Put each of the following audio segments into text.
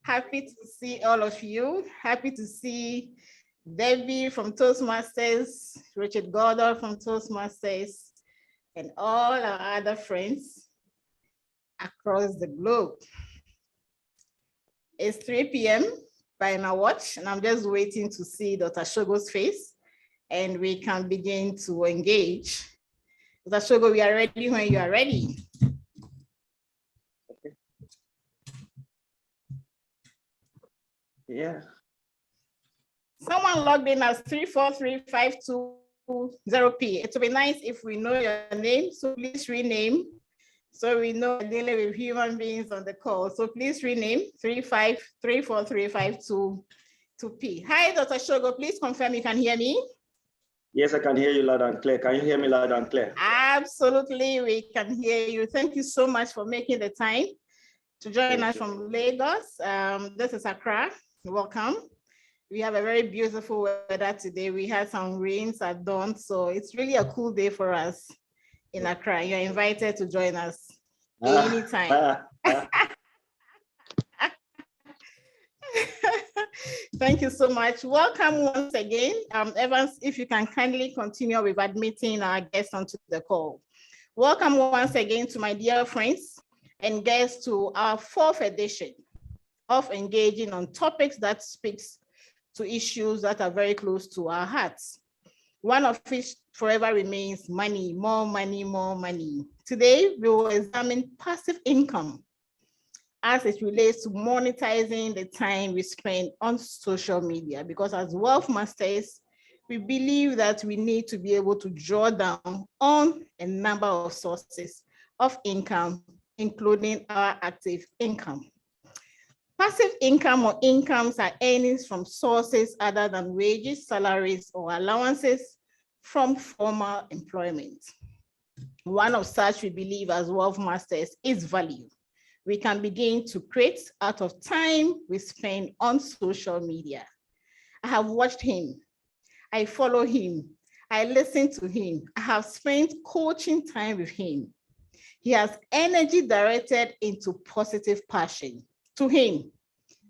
Happy to see all of you. Happy to see Debbie from Toastmasters, Richard Gordon from Toastmasters, and all our other friends across the globe. It's 3 p.m. by my watch, and I'm just waiting to see Dr. Shogo's face, and we can begin to engage. Dr. Shogo, we are ready when you are ready. Okay. Yeah. Someone logged in as 34352. It would be nice if we know your name, so please rename. So we know we're dealing with human beings on the call. So please rename 3534352. Hi, Dr. Shogo, please confirm you can hear me. Yes, I can hear you loud and clear. Can you hear me loud and clear? Absolutely, we can hear you. Thank you so much for making the time to join us from Lagos. This is Accra. Welcome. We have a very beautiful weather today. We had some rains at dawn, so it's really a cool day for us in Accra. You're invited to join us anytime. Thank you so much. Welcome once again. Evans, if you can kindly continue with admitting our guests onto the call. Welcome once again to my dear friends and guests to our 4th edition of engaging on topics that speaks to issues that are very close to our hearts. One of which forever remains money, more money, more money. Today, we will examine passive income as it relates to monetizing the time we spend on social media, because as wealth masters, we believe that we need to be able to draw down on a number of sources of income, including our active income. Passive income or incomes are earnings from sources other than wages, salaries, or allowances from formal employment. One of such we believe as wealth masters is value. We can begin to create out of time we spend on social media. I have watched him. I follow him. I listen to him. I have spent coaching time with him. He has energy directed into positive passion. To him,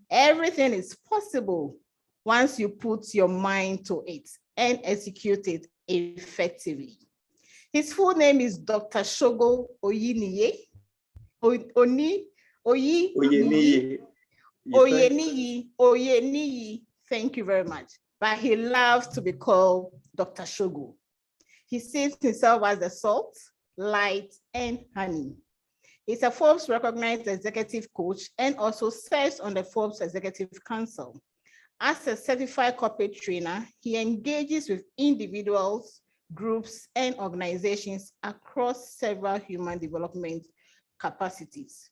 everything is possible once you put your mind to it and execute it effectively. His full name is Dr. Shogo Oyeniyi. Oyeniyi. Thank you very much. But he loves to be called Dr. Shogo. He sees himself as the salt, light, and honey. He's a Forbes recognized executive coach and also serves on the Forbes Executive Council. As a certified corporate trainer, he engages with individuals, groups, and organizations across several human development capacities.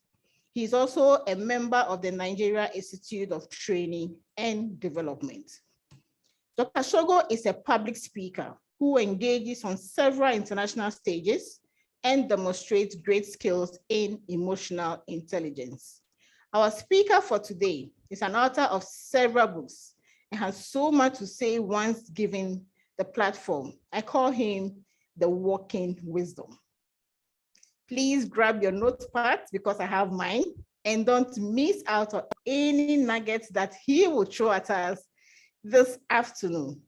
He's also a member of the Nigeria Institute of Training and Development. Dr. Shogo is a public speaker who engages on several international stages and demonstrates great skills in emotional intelligence. Our speaker for today is an author of several books and has so much to say once given the platform. I call him the walking wisdom. Please grab your notepad because I have mine, and don't miss out on any nuggets that he will throw at us this afternoon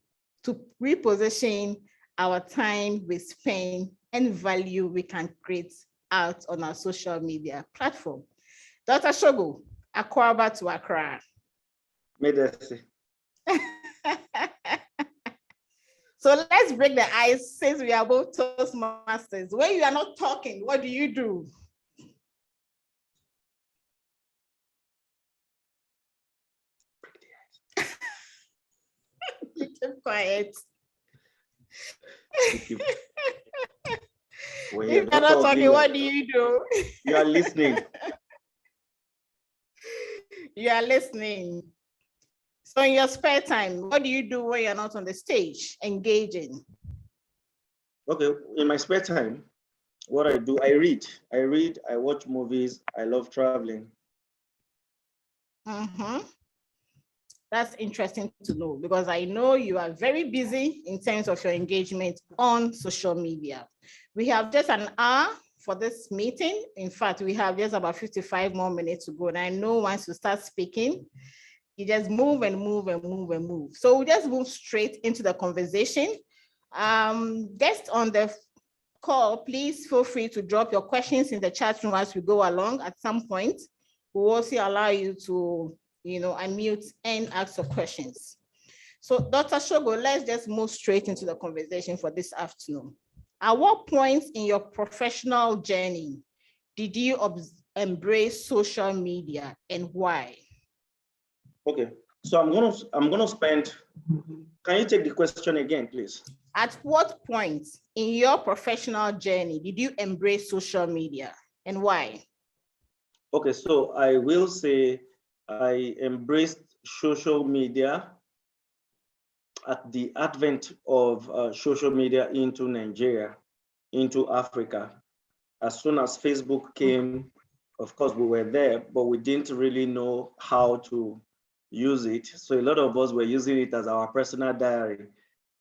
to reposition our time we spend and value we can create out on our social media platform. Dr. Shogo, Akwaba to Accra. So let's break the ice since we are both Toastmasters. When you are not talking, what do you do? You keep quiet. Well, if you're not talking, what do you do? You are listening. You are listening. So in your spare time, what do you do when you're not on the stage engaging? Okay, in my spare time, what I do, I read, I watch movies, I love traveling. That's interesting to know because I know you are very busy in terms of your engagement on social media. We have just an hour for this meeting. In fact, we have just about 55 more minutes to go. And I know once you start speaking, you just move and move and move and move. So we'll just move straight into the conversation. Guests on the call, please feel free to drop your questions in the chat room as we go along. At some point, we'll also allow you to, unmute and ask your questions. So Dr. Shogo, let's just move straight into the conversation for this afternoon. At what point in your professional journey did you embrace social media and why? Okay, so I'm gonna spend. Can you take the question again, please? At what point in your professional journey did you embrace social media and why? Okay, so I will say I embraced social media at the advent of social media into Nigeria, into Africa. As soon as Facebook came, of course, we were there, but we didn't really know how to use it. So a lot of us were using it as our personal diary.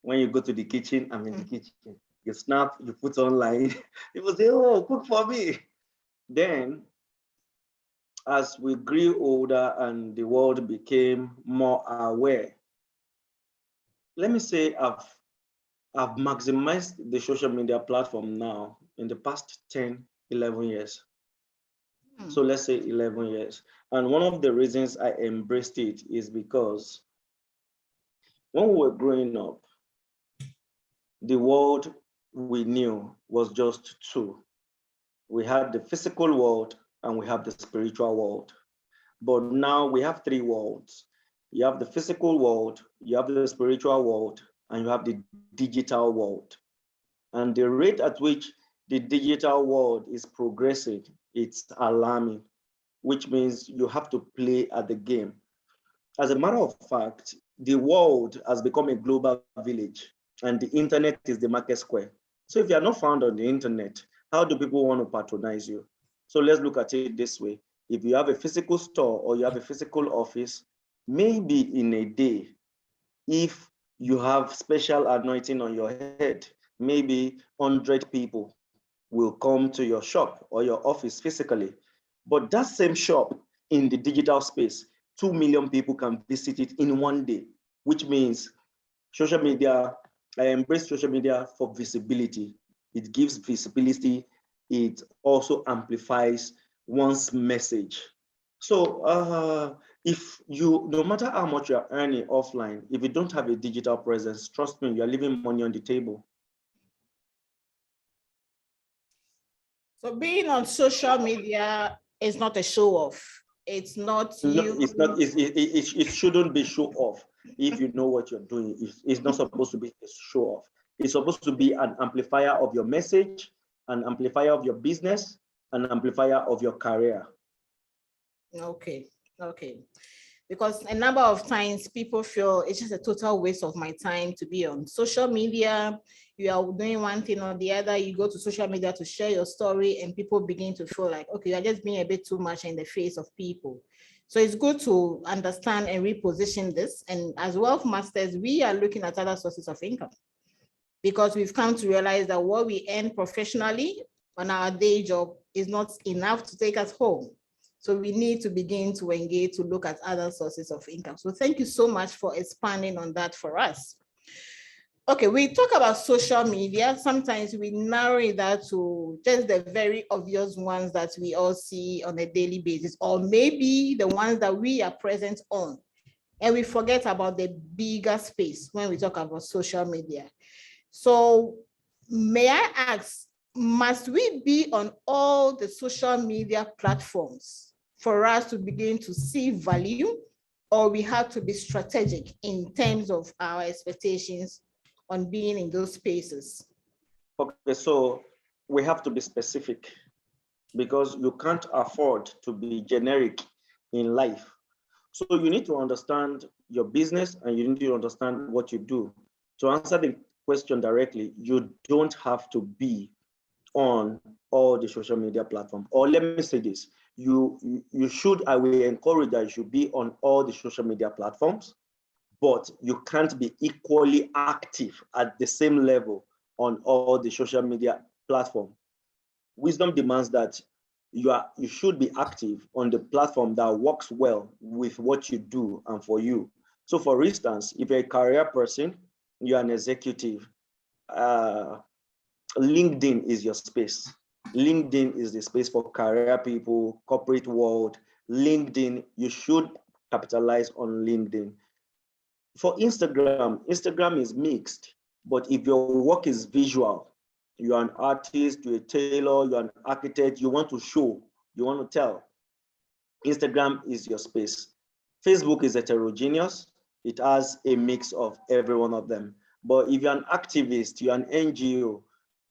When you go to the kitchen, I'm in the kitchen. You snap, you put online. People say, oh, cook for me. Then, as we grew older and the world became more aware, let me say I've maximized the social media platform now in the past 10, 11 years. So let's say 11 years. And one of the reasons I embraced it is because when we were growing up, the world we knew was just two. We had the physical world and we have the spiritual world. But now we have three worlds. You have the physical world, you have the spiritual world, and you have the digital world. And the rate at which the digital world is progressing, it's alarming, which means you have to play at the game. As a matter of fact, the world has become a global village and the internet is the market square. So if you are not found on the internet, how do people want to patronize you? So let's look at it this way. If you have a physical store or you have a physical office, maybe in a day, if you have special anointing on your head, maybe 100 people will come to your shop or your office physically. But that same shop in the digital space, 2 million people can visit it in one day, which means social media, I embrace social media for visibility. It gives visibility. It also amplifies one's message. So if you, no matter how much you're earning offline, if you don't have a digital presence, trust me, you're leaving money on the table. So being on social media is not a show off. It's not you. No, it's not. It shouldn't be show off. If you know what you're doing, it's not supposed to be a show off. It's supposed to be an amplifier of your message, an amplifier of your business, an amplifier of your career. Okay. Because a number of times people feel it's just a total waste of my time to be on social media. You are doing one thing or the other, you go to social media to share your story and people begin to feel like, okay, you're just being a bit too much in the face of people. So it's good to understand and reposition this. And as WealthMasters, we are looking at other sources of income because we've come to realize that what we earn professionally on our day job is not enough to take us home. So we need to begin to engage to look at other sources of income. So thank you so much for expanding on that for us. Okay, we talk about social media. Sometimes we narrow that to just the very obvious ones that we all see on a daily basis, or maybe the ones that we are present on. And we forget about the bigger space when we talk about social media. So may I ask, must we be on all the social media platforms for us to begin to see value, or we have to be strategic in terms of our expectations on being in those spaces? Okay, so we have to be specific because you can't afford to be generic in life. So you need to understand your business and you need to understand what you do. To answer the question directly, you don't have to be on all the social media platforms. Or let me say this, you should, I will encourage that you should be on all the social media platforms, but you can't be equally active at the same level on all the social media platforms. wisdom demands that you should be active on the platform that works well with what you do and for you. So for instance, if you're a career person, you're an executive, LinkedIn is your space. LinkedIn is the space for career people, corporate world. LinkedIn, you should capitalize on LinkedIn. For Instagram, Instagram is mixed, but if your work is visual, you're an artist, you're a tailor, you're an architect, you want to show, you want to tell, Instagram is your space. Facebook is heterogeneous. It has a mix of every one of them. But if you're an activist, you're an NGO,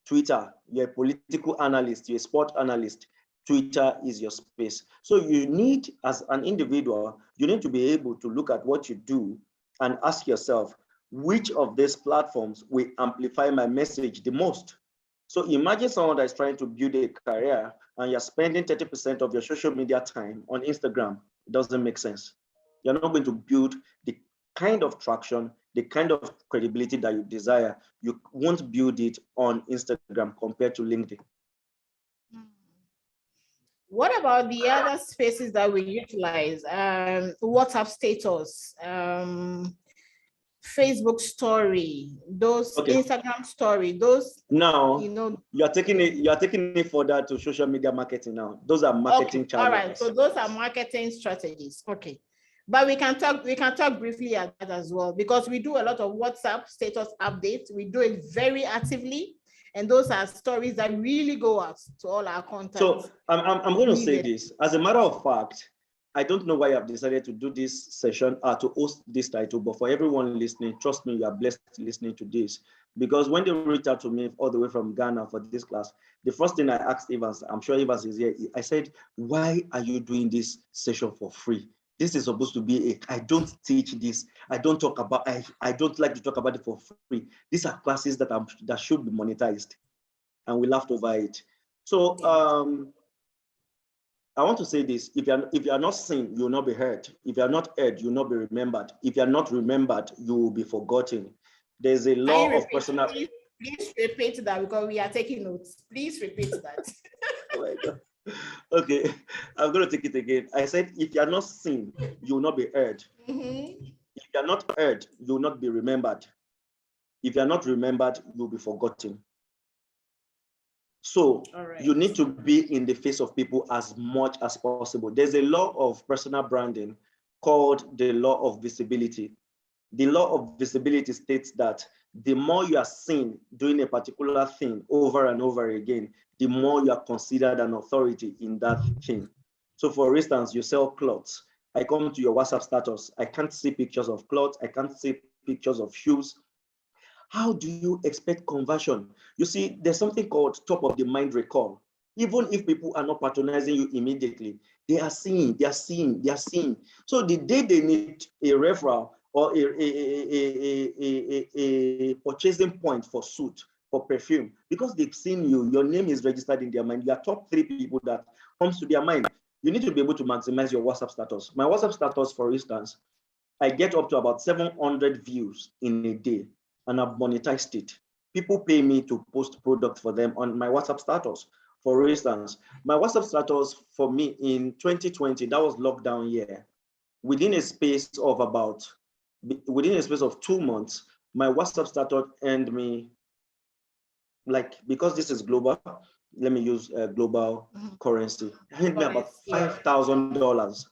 Twitter, you're a political analyst, you're a sport analyst, Twitter is your space. So you need, as an individual, you need to be able to look at what you do and ask yourself, which of these platforms will amplify my message the most? So imagine someone that is trying to build a career and you're spending 30% of your social media time on Instagram. It doesn't make sense. You're not going to build the kind of traction, the kind of credibility that you desire. You won't build it on Instagram compared to LinkedIn. What about the other spaces that we utilize? WhatsApp status, Facebook story, those Instagram story, those. Now, you're taking it further to social media marketing now. Those are marketing channels. All right, so those are marketing strategies. Okay. But we can talk briefly at that as well, because we do a lot of WhatsApp status updates. We do it very actively. And those are stories that really go out to all our contacts. So I'm going to say this. As a matter of fact, I don't know why I've decided to do this session or to host this title, but for everyone listening, trust me, you are blessed listening to this. Because when they reached out to me all the way from Ghana for this class, the first thing I asked Evans, I'm sure Evans is here, I said, why are you doing this session for free? This is supposed to be I don't teach this. I don't talk about, I don't like to talk about it for free. These are classes that should be monetized. And we laughed over it. So I want to say this, if you are not seen, you will not be heard. If you are not heard, you will not be remembered. If you are not remembered, you will be forgotten. There's a law of personal. Please repeat that, because we are taking notes. Please repeat that. Oh my God. Okay, I'm going to take it again. I said, if you are not seen, you will not be heard. Mm-hmm. If you are not heard, you will not be remembered. If you are not remembered, you will be forgotten. So you need to be in the face of people as much as possible. There's a law of personal branding called the law of visibility. The law of visibility states that the more you are seen doing a particular thing over and over again, the more you are considered an authority in that thing. So for instance, you sell clothes. I come to your WhatsApp status. I can't see pictures of clothes. I can't see pictures of shoes. How do you expect conversion? You see, there's something called top of the mind recall. Even if people are not patronizing you immediately, they are seeing. So the day they need a referral or a purchasing point for suit, for perfume, because they've seen you, your name is registered in their mind. You are top 3 people that comes to their mind. You need to be able to maximize your WhatsApp status. My WhatsApp status, for instance, I get up to about 700 views in a day, and I've monetized it. People pay me to post products for them on my WhatsApp status. For instance, my WhatsApp status for me in 2020, that was lockdown year. Within a space of 2 months, my WhatsApp status earned me, like, because this is global, let me use global currency, earned me about $5,000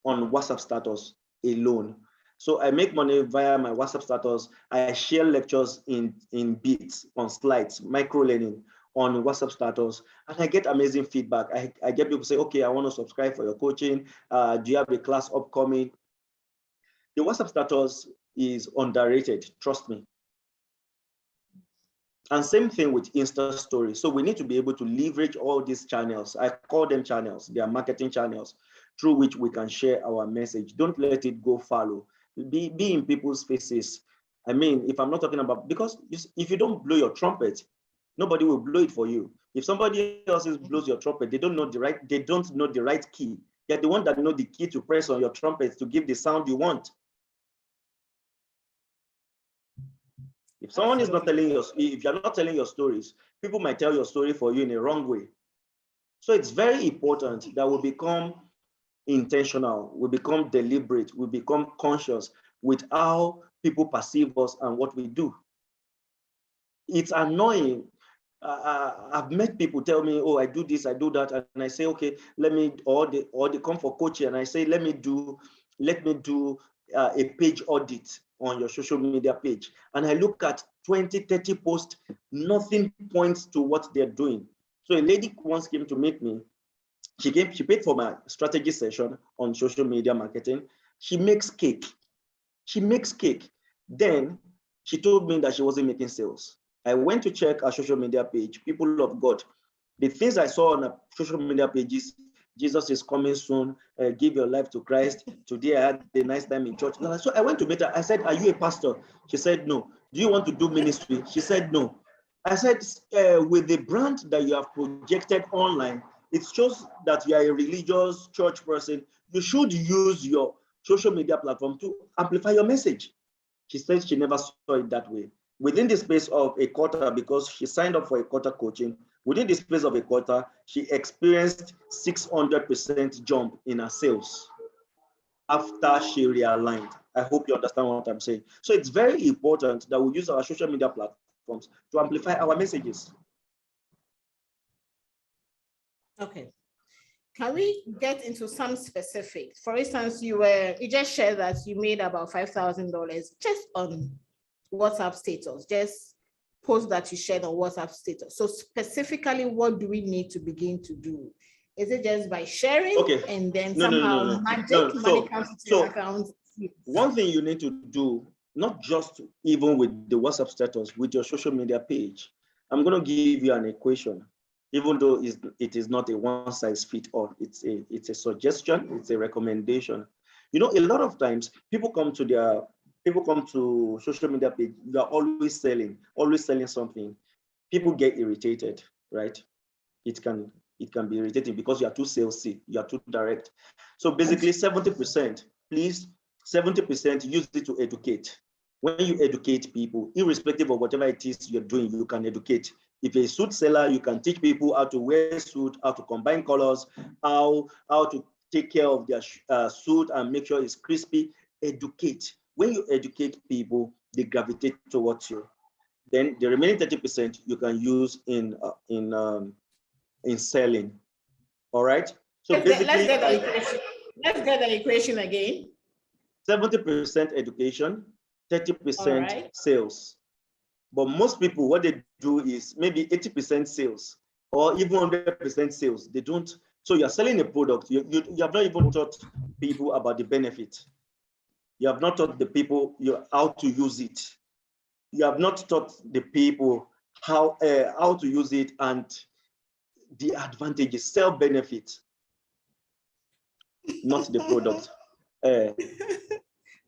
on WhatsApp status alone. So I make money via my WhatsApp status. I share lectures in bits, on slides, micro learning on WhatsApp status, and I get amazing feedback. I get people say, okay, I want to subscribe for your coaching. Do you have a class upcoming? The WhatsApp status is underrated, trust me. And same thing with Insta stories. So we need to be able to leverage all these channels. I call them channels. They are marketing channels through which we can share our message. Don't let it go fallow. Be in people's faces. I mean, if I'm not talking about, because if you don't blow your trumpet, nobody will blow it for you. If somebody else blows your trumpet, they don't know the right key. They're the one that know the key to press on your trumpet to give the sound you want. If someone is not telling if you're not telling your stories, people might tell your story for you in a wrong way. So it's very important that we become intentional, we become deliberate, we become conscious with how people perceive us and what we do. It's annoying. I've met people tell me, oh, I do this, I do that, and I say, okay, let me, or they come for coaching, and I say, let me do a page audit on your social media page. And I look at 20, 30 posts, nothing points to what they're doing. So a lady once came to meet me. She paid for my strategy session on social media marketing. She makes cake. Then she told me that she wasn't making sales. I went to check her social media page, people of God. The things I saw on her social media pages, Jesus is coming soon, give your life to Christ. Today I had a nice time in church. So I went to meet her. I said, are you a pastor? She said, no. Do you want to do ministry? She said, no. I said, with the brand that you have projected online, it shows that you are a religious church person. You should use your social media platform to amplify your message. She said she never saw it that way. Within the space of a quarter, because she signed up for a quarter coaching, within the space of a quarter, she experienced 600% jump in her sales after she realigned. I hope you understand what I'm saying. So it's very important that we use our social media platforms to amplify our messages. Okay. Can we get into some specifics? For instance, you just shared that you made about $5,000 just on WhatsApp status, just post that you shared on WhatsApp status. So specifically, what do we need to begin to do? Is it just by sharing and then somehow magic money comes to your account? One thing you need to do, not just even with the WhatsApp status, with your social media page, I'm going to give you an equation. Even though it is not a one-size-fits-all, it's a suggestion, it's a recommendation. You know, a lot of times people come to social media page, you are always selling something. People get irritated, right? It can be irritating because you are too salesy, you are too direct. So basically 70%, please, 70% use it to educate. When you educate people, irrespective of whatever it is you're doing, you can educate. If you're a suit seller, you can teach people how to wear suit, how to combine colors, how to take care of their suit and make sure it's crispy. Educate. When you educate people, they gravitate towards you. Then the remaining 30% you can use in selling. All right. So let's get the equation again. 70% education, 30% sales. But most people, what they do is maybe 80% sales or even 100% sales. They don't. So you're selling a product. You have not even taught people about the benefit. You have not taught the people how to use it. You have not taught the people how to use it and the advantages, self-benefit, not the product.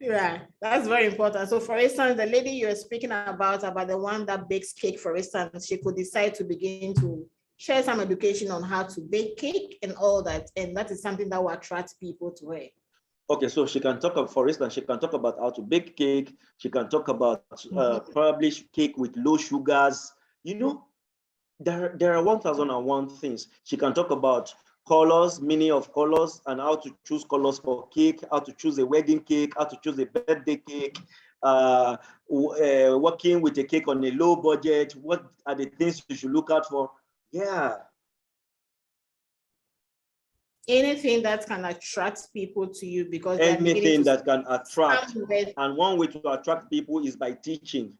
Yeah, that's very important. So for instance, the lady you're speaking about the one that bakes cake, for instance, she could decide to begin to share some education on how to bake cake and all that. And that is something that will attract people to her. Okay, so she can talk about, for instance, she can talk about how to bake cake. She can talk about probably cake with low sugars. You know, there are 1001 things. She can talk about colors, meaning of colors, and how to choose colors for cake, how to choose a wedding cake, how to choose a birthday cake, working with a cake on a low budget. What are the things you should look out for? Yeah. Anything that can attract people to you, because anything that can attract, and one way to attract people is by teaching.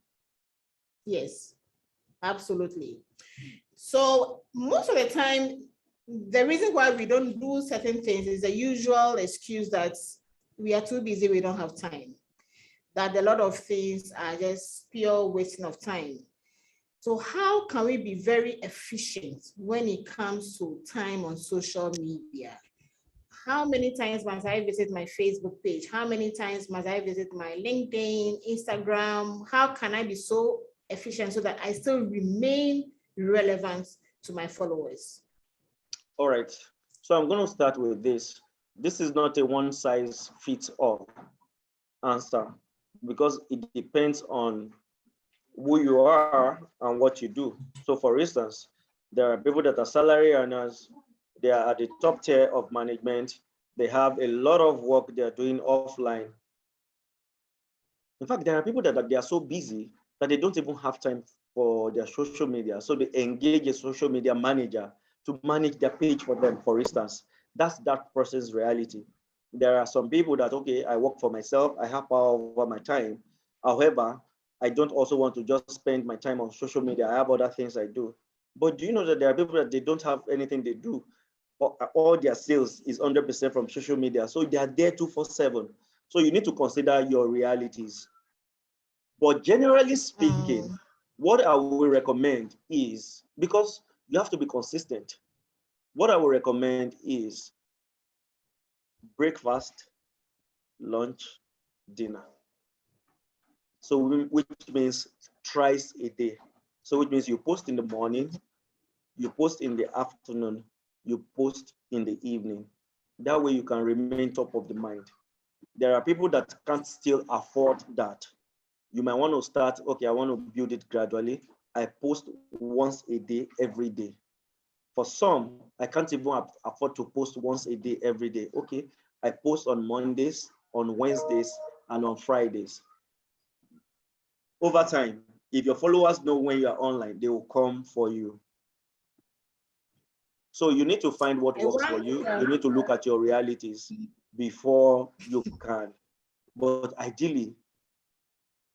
Yes, absolutely. So most of the time, the reason why we don't do certain things is the usual excuse that we are too busy, we don't have time, that a lot of things are just pure wasting of time. So how can we be very efficient when it comes to time on social media? How many times must I visit my Facebook page? How many times must I visit my LinkedIn, Instagram? How can I be so efficient so that I still remain relevant to my followers? All right. So I'm going to start with this. This is not a one size fits all answer because it depends on who you are and what you do. So for instance, there are people that are salary earners, they are at the top tier of management, they have a lot of work they're doing offline. In fact, there are people that they are so busy that they don't even have time for their social media. So they engage a social media manager to manage their page for them, for instance. That's that person's reality. There are some people that, okay, I work for myself, I have power over my time. However, I don't also want to just spend my time on social media. I have other things I do. But do you know that there are people that they don't have anything they do? All their sales is 100% from social media. So they are there 247. So you need to consider your realities. But generally speaking, what I will recommend is, because you have to be consistent, what I will recommend is breakfast, lunch, dinner. So which means thrice a day. So which means you post in the morning, you post in the afternoon, you post in the evening. That way you can remain top of the mind. There are people that can't still afford that. You might want to start, okay, I want to build it gradually. I post once a day, every day. For some, I can't even afford to post once a day, every day. Okay, I post on Mondays, on Wednesdays, and on Fridays. Over time, if your followers know when you are online, they will come for you. So you need to find what works for you. You need to look at your realities before you can. But ideally,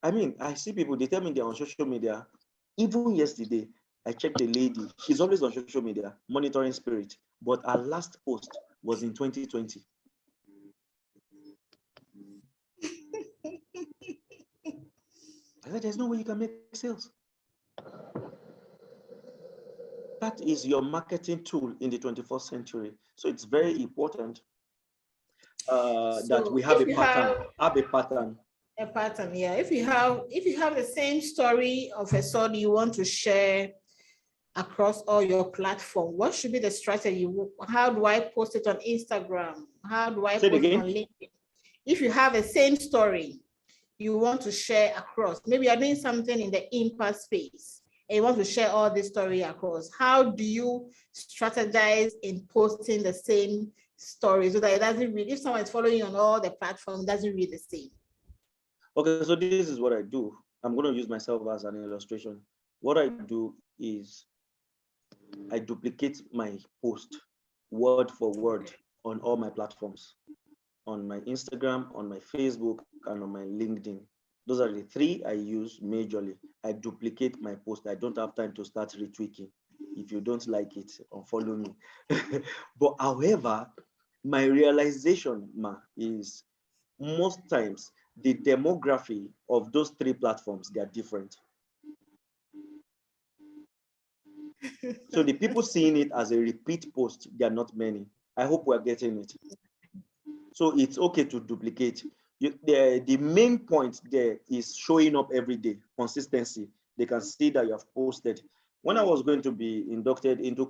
I mean, I see people, they tell me they're on social media. Even yesterday, I checked a lady. She's always on social media, monitoring spirit. But her last post was in 2020. I said, there's no way you can make sales. That is your marketing tool in the 21st century. So it's very important that we have a pattern. A pattern, yeah. If you have the same story of a sort you want to share across all your platform, what should be the strategy? How do I post it on Instagram? How do I post it on LinkedIn? If you have the same story you want to share across, maybe you're doing something in the impact space and you want to share all this story across, how do you strategize in posting the same story so that it doesn't read, if someone is following you on all the platforms, it doesn't read the same? Okay, so this is what I do. I'm going to use myself as an illustration. What I do is I duplicate my post word for word on all my platforms, on my Instagram, on my Facebook, and on my LinkedIn. Those are the three I use majorly. I duplicate my post. I don't have time to start retweaking. If you don't like it, unfollow me. But however, my realization is most times the demography of those three platforms, they are different. So the people seeing it as a repeat post, they are not many. I hope we're getting it. So it's okay to duplicate. The main point there is showing up every day, consistency. They can see that you have posted. When I was going to be inducted into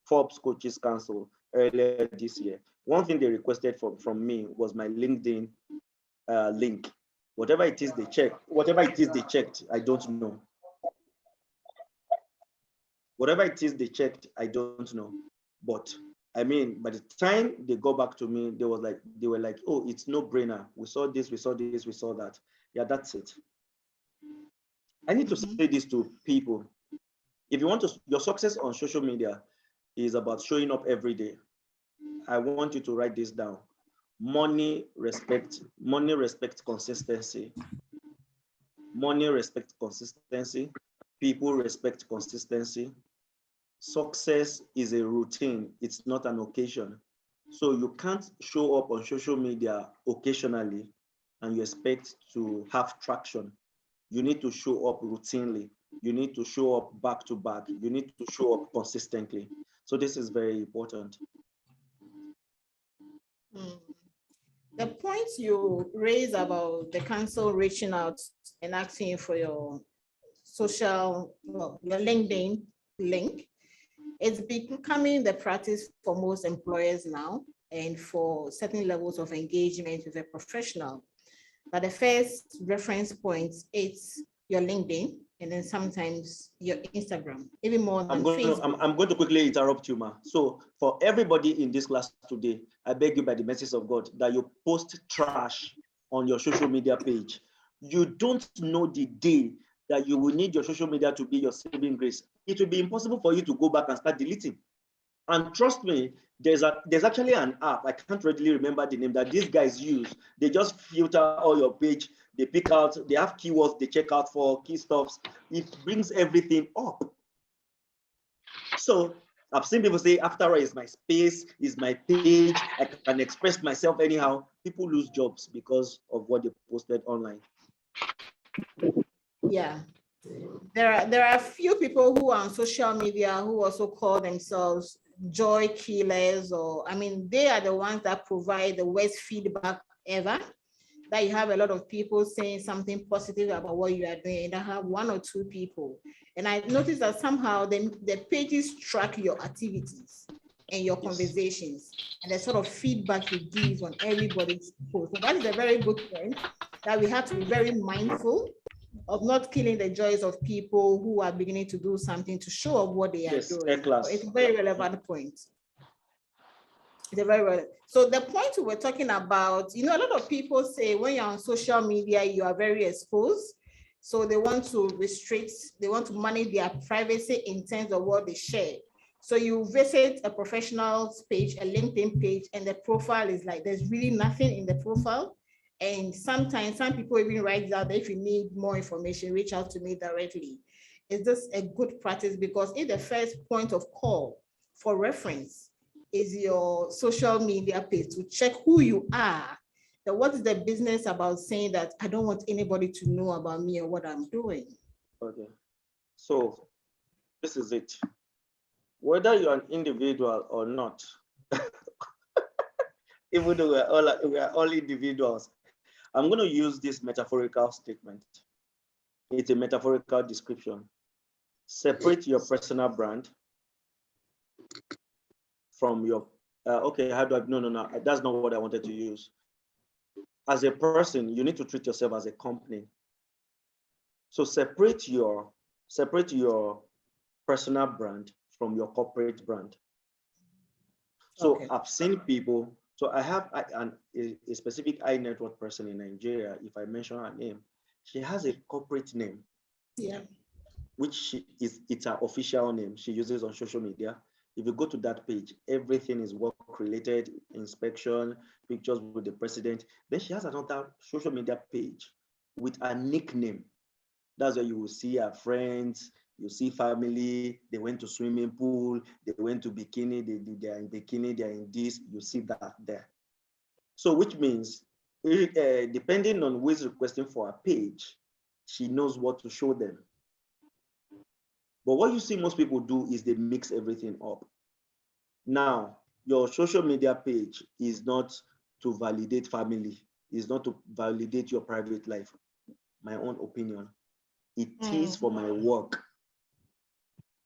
Forbes Coaches Council earlier this year, one thing they requested from me was my LinkedIn link. Whatever it is they checked, I don't know. Whatever it is they checked, I don't know. But I mean, by the time they go back to me, they were like, oh, it's no brainer. We saw this, we saw this, we saw that. Yeah, that's it. I need to say this to people. If you want to, your success on social media is about showing up every day. I want you to write this down. Money respects consistency. Money respects consistency. People respect consistency. Success is a routine. It's not an occasion. So you can't show up on social media occasionally and you expect to have traction. You need to show up routinely. You need to show up back to back. You need to show up consistently. So this is very important. The point you raise about the council reaching out and asking you for your your LinkedIn link, it's becoming the practice for most employers now and for certain levels of engagement with a professional. But the first reference point, it's your LinkedIn, and then sometimes your Instagram, even more than Facebook. I'm going to quickly interrupt you, ma. So for everybody in this class today, I beg you by the mercies of God that you post trash on your social media page. You don't know the day that you will need your social media to be your saving grace. It will be impossible for you to go back and start deleting. And trust me, there's actually an app, I can't readily remember the name, that these guys use. They just filter all your page, they pick out, they have keywords they check out for key stuffs. It brings everything up. So I've seen people say, after all, is my space, is my page, I can express myself anyhow. People lose jobs because of what they posted online. Yeah. There are a few people who are on social media who also call themselves joy killers, or I mean, they are the ones that provide the worst feedback ever. That you have a lot of people saying something positive about what you are doing, and I have one or two people. And I noticed that somehow the pages track your activities and your conversations and the sort of feedback you give on everybody's post. So that is a very good point that we have to be very mindful of not killing the joys of people who are beginning to do something to show up what they are doing. It's a very relevant point. So the point we were talking about, a lot of people say when you're on social media, you are very exposed. So they want to restrict, they want to manage their privacy in terms of what they share. So you visit a professional's page, a LinkedIn page, and the profile is like, there's really nothing in the profile. And sometimes some people even write out that if you need more information, reach out to me directly. Is this a good practice? Because if the first point of call for reference is your social media page to check who you are, then what is the business about saying that I don't want anybody to know about me or what I'm doing? Okay, so this is it. Whether you're an individual or not, even though we are all individuals, I'm going to use this metaphorical statement. It's a metaphorical description. Separate your personal brand from your, okay, how do I, no, that's not what I wanted to use. As a person, you need to treat yourself as a company. So separate your personal brand from your corporate brand. So okay. I've seen people, so I have a specific high net worth person in Nigeria, if I mention her name, she has a corporate name. Yeah. Which it's her official name she uses on social media. If you go to that page, everything is work related, inspection, pictures with the president. Then she has another social media page with a nickname. That's where you will see her friends, you see family, they went to swimming pool, they went to bikini, they're in bikini, they're in this, you see that there. So which means, depending on who is requesting for a page, she knows what to show them. But what you see most people do is they mix everything up. Now, your social media page is not to validate family, is not to validate your private life. My own opinion. It is for my work.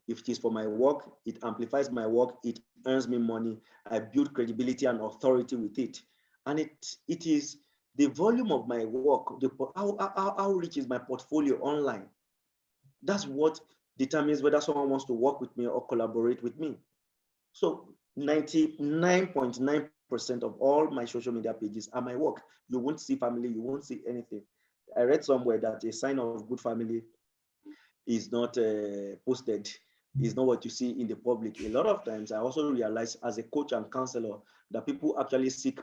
If it is for my work, it amplifies my work, it earns me money, I build credibility and authority with it. And it is the volume of my work, how rich is my portfolio online. That's what determines whether someone wants to work with me or collaborate with me. So 99.9% of all my social media pages are my work. You won't see family, you won't see anything. I read somewhere that a sign of good family is not posted, is not what you see in the public. A lot of times I also realize as a coach and counselor that people actually seek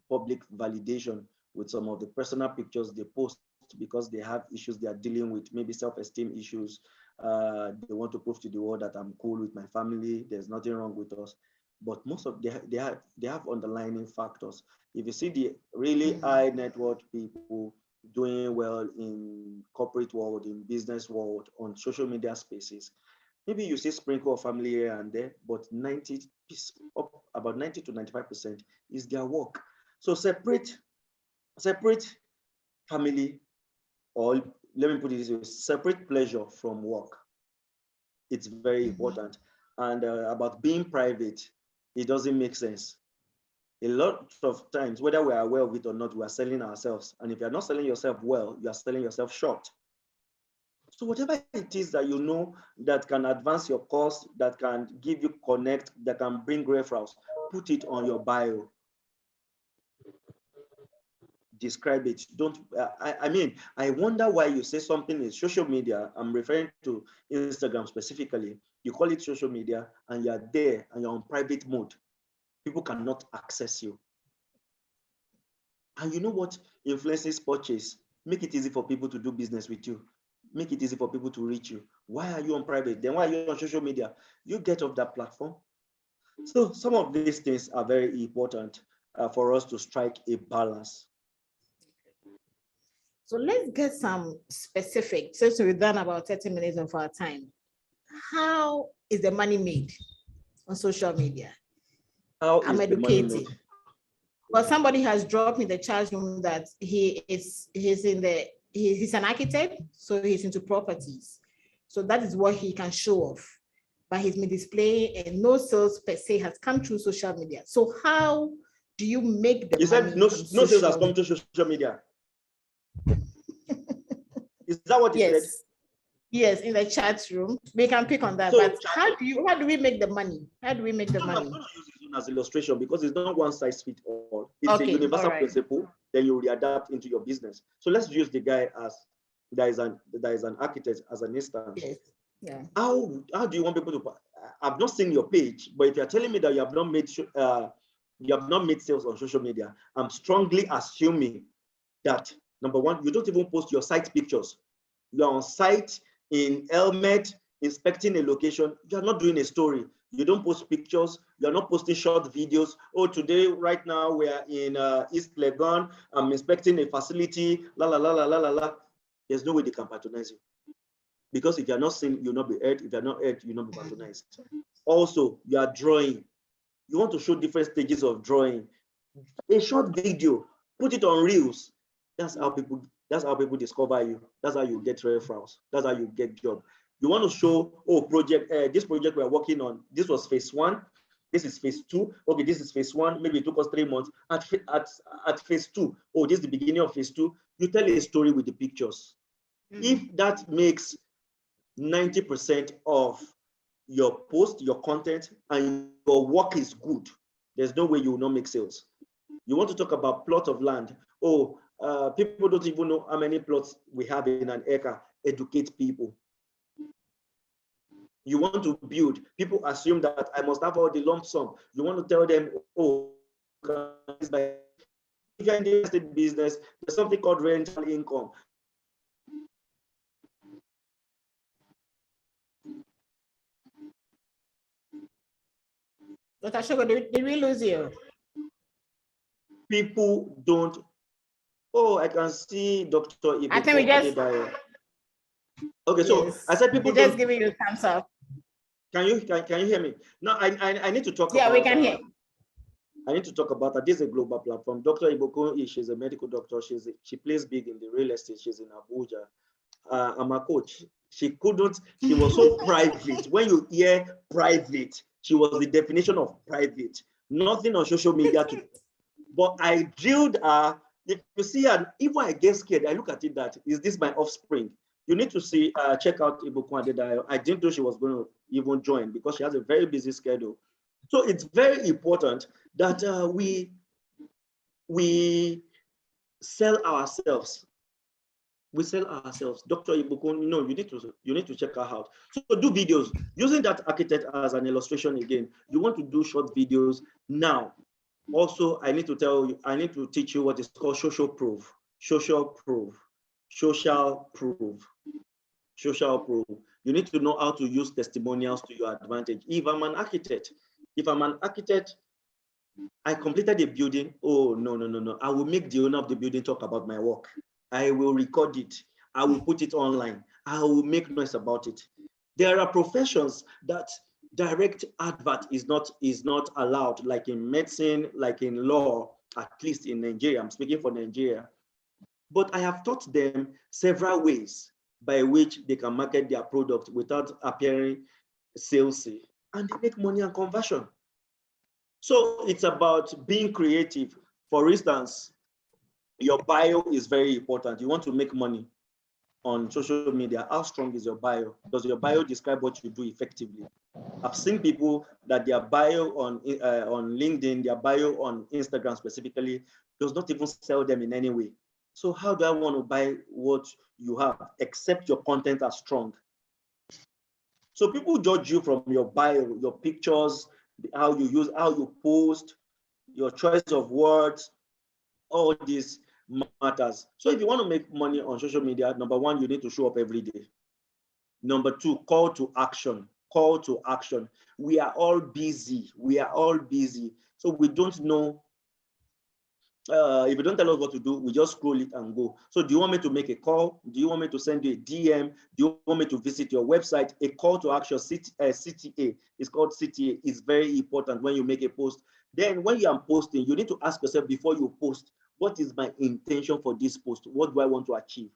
public validation with some of the personal pictures they post because they have issues they are dealing with, maybe self-esteem issues. They want to prove to the world that I'm cool with my family, there's nothing wrong with us. But most of they have underlying factors. If you see the really high net worth people doing well in corporate world, in business world, on social media spaces, maybe you see sprinkle of family here and there, but about 90 to 95% is their work. So separate family, or let me put it this way, separate pleasure from work. It's very important. And about being private, it doesn't make sense. A lot of times, whether we are aware of it or not, we are selling ourselves. And if you're not selling yourself well, you are selling yourself short. So whatever it is that you know that can advance your cause, that can give you connect, that can bring referrals, put it on your bio. Describe it. Don't, I mean, I wonder why you say something is social media. I'm referring to Instagram specifically. You call it social media and you're there and you're on private mode. People cannot access you. And you know what influences purchase? Make it easy for people to do business with you. Make it easy for people to reach you. Why are you on private? Then why are you on social media? You get off that platform. So some of these things are very important for us to strike a balance. So let's get some specific, since we've done about 30 minutes of our time. How is the money made on social media? How I'm is the money educating. made? But somebody has dropped in the chat room that he's an architect, so he's into properties. So that is what he can show off. But he's been displaying and no sales per se has come through social media. So how do you make the You money? said no sales has come to social media. Is that what you said? Yes, in the chat room. We can pick on that. So, but how do we make the money? How do we make the money? I'm going to use this as illustration because it's not one size fits all. It's a universal principle. Then you readapt into your business. So let's use the guy as that is an architect as an instance. Yes. Yeah. How do you want people to? I've not seen your page, but if you're telling me that you have not made sales on social media, I'm strongly assuming that number one, you don't even post your site pictures. You're on site in Elmet, inspecting a location. You're not doing a story. You don't post pictures. You're not posting short videos. Oh, today, right now, we are in East Legon. I'm inspecting a facility. La la la la la la la. There's no way they can patronize you. Because if you're not seen, you'll not be heard. If you're not heard, you'll not be patronized. Also, you are drawing. You want to show different stages of drawing. A short video, put it on Reels. That's how people discover you. That's how you get referrals. That's how you get job. You want to show, oh, this project we're working on, this was phase 1, this is phase 2. Okay, this is phase 1. Maybe it took us 3 months. At phase 2, oh, this is the beginning of phase 2. You tell a story with the pictures. If that makes 90% of your post, your content, and your work is good, there's no way you will not make sales. You want to talk about plot of land. Oh, people don't even know how many plots we have in an acre. Educate people. You want to build. People assume that I must have all the lump sum. You want to tell them, oh, if you're in the real estate business, there's something called rental income. Dr. Shogo, did we lose you? People don't. Oh, I can see Dr. Ibuko. I think we just. Okay, so yes. I said people just giving you a thumbs up. Can you hear me? No, I need to talk about. Yeah, we can hear. I need to talk about that. This is a global platform. Dr. Iboko, she's a medical doctor. She plays big in the real estate. She's in Abuja. I'm a coach. She was so private. When you hear private, she was the definition of private. Nothing on social media but I drilled her. If you see her, even I get scared, I look at it that, is this my offspring? You need to see, check out Iboko Adedayo. I didn't know she was going to even join because she has a very busy schedule. So it's very important that we sell ourselves. We sell ourselves. Dr. Iboko, you need to check her out. So do videos using that architect as an illustration again. You want to do short videos now. Also, I need to teach you what is called social proof. Social proof. Social proof. Social proof. You need to know how to use testimonials to your advantage. If I'm an architect, I completed a building. Oh, no. I will make the owner of the building talk about my work. I will record it. I will put it online. I will make noise about it. There are professions that direct advert is not allowed, like in medicine, like in law, at least in Nigeria. I'm speaking for Nigeria. But I have taught them several ways by which they can market their product without appearing salesy, and they make money on conversion. So it's about being creative. For instance, your bio is very important. You want to make money on social media. How strong is your bio? Does your bio describe what you do effectively? I've seen people that their bio on LinkedIn, their bio on Instagram specifically, does not even sell them in any way. So how do I want to buy what you have, except your content are strong? So people judge you from your bio, your pictures, how you post, your choice of words, all these matters. So if you want to make money on social media, number one, you need to show up every day. Number two, call to action. Call to action. We are all busy. We are all busy. So we don't know. If you don't tell us what to do, we just scroll it and go. So do you want me to make a call? Do you want me to send you a DM? Do you want me to visit your website? A call to action, CTA, it's called CTA, is very important when you make a post. Then when you are posting, you need to ask yourself before you post, what is my intention for this post? What do I want to achieve?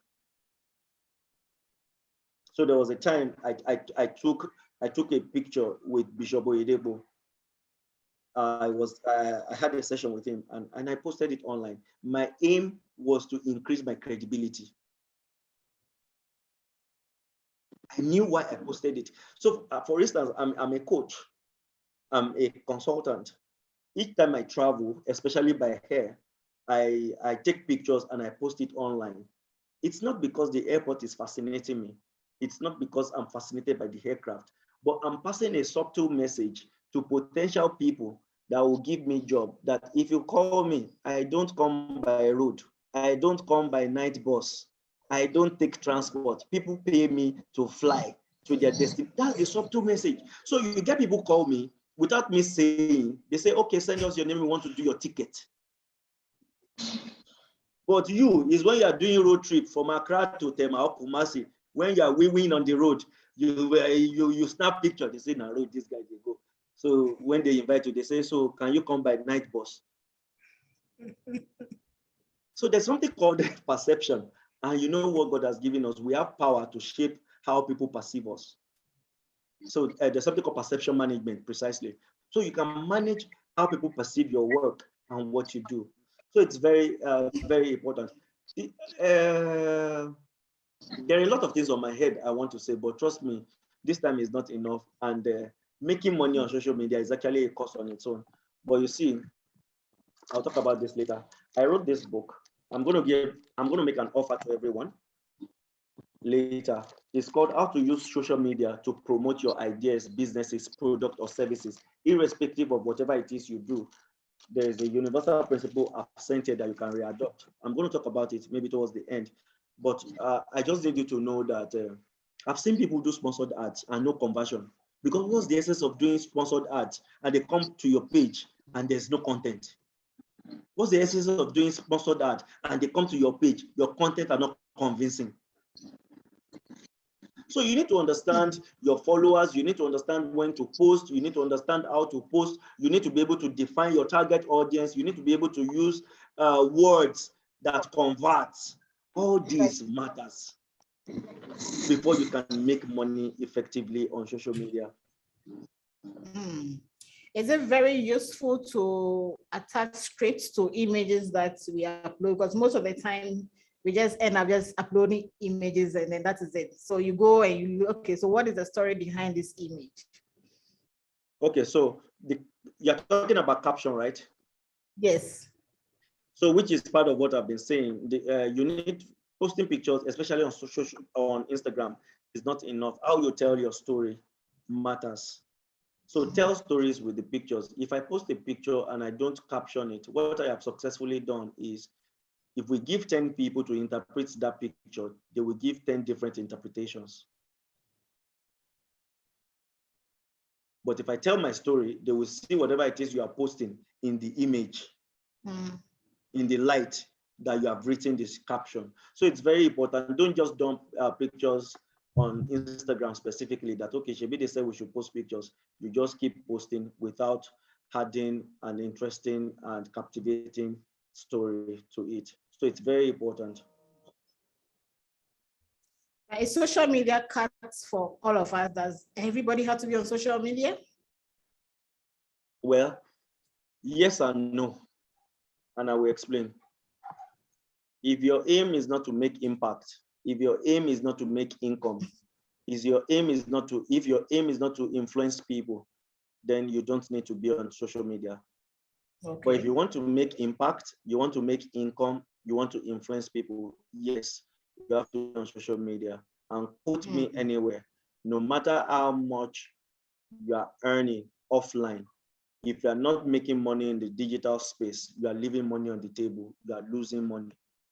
So there was a time I took a picture with Bishop Oyedepo. I had a session with him and I posted it online. My aim was to increase my credibility. I knew why I posted it. So for instance, I'm a coach, I'm a consultant. Each time I travel, especially by air, I take pictures and I post it online. It's not because the airport is fascinating me. It's not because I'm fascinated by the aircraft, but I'm passing a subtle message to potential people that will give me job, that if you call me, I don't come by road. I don't come by night bus. I don't take transport. People pay me to fly to their destination. That's the subtle message. So you get people call me without me saying, they say, okay, send us your name, we want to do your ticket. But you is when you are doing road trip from Accra to Tema or Kumasi, when you are weaving on the road, you snap picture, they say, na road, this guy they go. So when they invite you, they say, so can you come by night bus? So there's something called perception. And you know what God has given us? We have power to shape how people perceive us. So there's something called perception management, precisely. So you can manage how people perceive your work and what you do. So it's very, very important. There are a lot of things on my head I want to say, but trust me, this time is not enough. And making money on social media is actually a cost on its own. But you see, I'll talk about this later. I wrote this book. I'm going to make an offer to everyone later. It's called How to Use Social Media to Promote Your Ideas, Businesses, Product, or Services, irrespective of whatever it is you do. There is a universal principle I've sent here that you can readopt. I'm going to talk about it maybe towards the end, but I just need you to know that I've seen people do sponsored ads and no conversion. Because what's the essence of doing sponsored ads and they come to your page and there's no content? What's the essence of doing sponsored ad and they come to your page, your content are not convincing? So you need to understand your followers, you need to understand when to post, you need to understand how to post, you need to be able to define your target audience, you need to be able to use words that convert. All these matters before you can make money effectively on social media. Is it very useful to attach scripts to images that we upload? Because most of the time we just end up just uploading images and then that is it. So you go and you, okay, so what is the story behind this image? Okay, so you're talking about caption, right? Yes. So which is part of what I've been saying. You need posting pictures, especially on Instagram, is not enough. How you tell your story matters. So tell stories with the pictures. If I post a picture and I don't caption it, what I have successfully done is, if we give 10 people to interpret that picture, they will give 10 different interpretations. But if I tell my story, they will see whatever it is you are posting in the image, in the light that you have written this caption. So it's very important. Don't just dump pictures on Instagram specifically that, okay, Shebi, they said we should post pictures. You just keep posting without adding an interesting and captivating story to it. So it's very important. Is social media cuts for all of us? Does everybody have to be on social media? Well, Yes and no. And I will explain. If your aim is not to make impact, if your aim is not to make income, if your aim is not to influence people, then you don't need to be on social media. Okay. But if you want to make impact, you want to make income, you want to influence people, yes, you have to be on social media and quote me anywhere. No matter how much you are earning offline, if you are not making money in the digital space, you are leaving money on the table, you are losing money.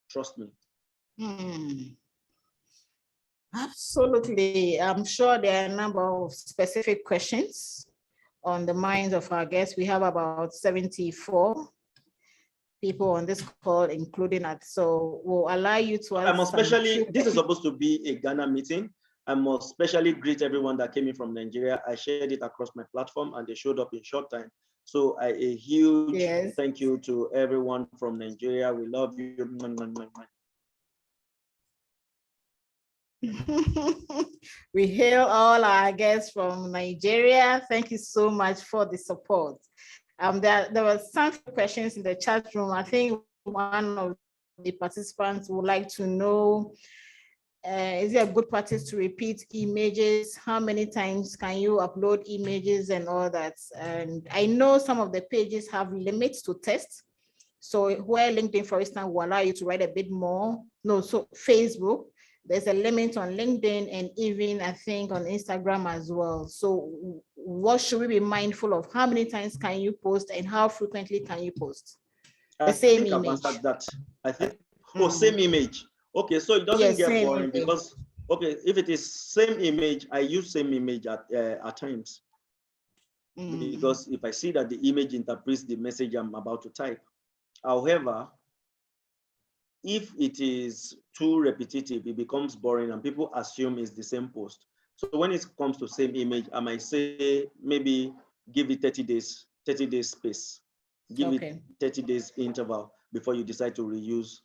Trust me. Absolutely. I'm sure there are a number of specific questions on the minds of our guests. We have about 74 people on this call, including us. So we'll allow you to ask. I must especially, this is supposed to be a Ghana meeting. I must especially greet everyone that came in from Nigeria. I shared it across my platform and they showed up in short time. So a huge thank you to everyone from Nigeria. We love you. We hail all our guests from Nigeria. Thank you so much for the support. There were some questions in the chat room. I think one of the participants would like to know, is it a good practice to repeat images? How many times can you upload images and all that? And I know some of the pages have limits to test. So where LinkedIn, for instance, will allow you to write a bit more. No, so Facebook, there's a limit on LinkedIn and even I think on Instagram as well. So what should we be mindful of? How many times can you post and how frequently can you post? The same image. I've answered that. I think, same image. Okay, so it doesn't get boring because, okay, if it is same image, I use same image at times. Because if I see that the image interprets the message I'm about to type. However, if it is too repetitive, it becomes boring and people assume it's the same post. So when it comes to same image, I might say maybe give it 30 days space. Give it 30 days interval before you decide to reuse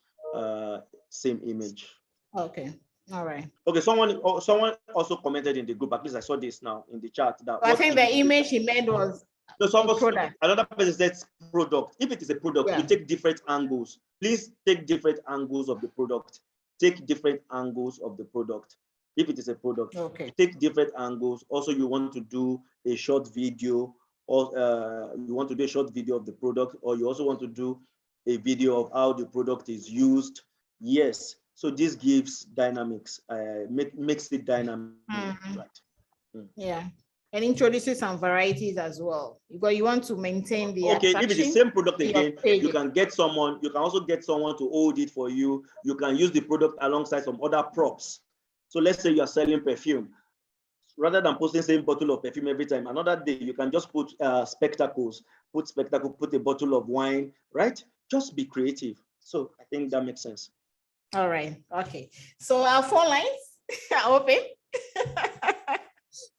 same image. Okay, all right. Okay, someone also commented in the group, at least I saw this now in the chat. That I think the image he made was another person said product. If it is a product, we take different angles. Please take different angles of the product. Take different angles of the product. If it is a product, take different angles. Also, you want to do a short video, or you want to do a short video of the product, or you also want to do a video of how the product is used. Yes. So this gives dynamics, makes it dynamic, right? Yeah. And introduces some varieties as well. Because you want to maintain the if it's the same product again, you can get someone, you can also get someone to hold it for you. You can use the product alongside some other props. So let's say you are selling perfume. Rather than posting the same bottle of perfume every time, another day you can just put spectacles, put a bottle of wine, right? Just be creative. So I think that makes sense. All right, okay. So our phone lines are open.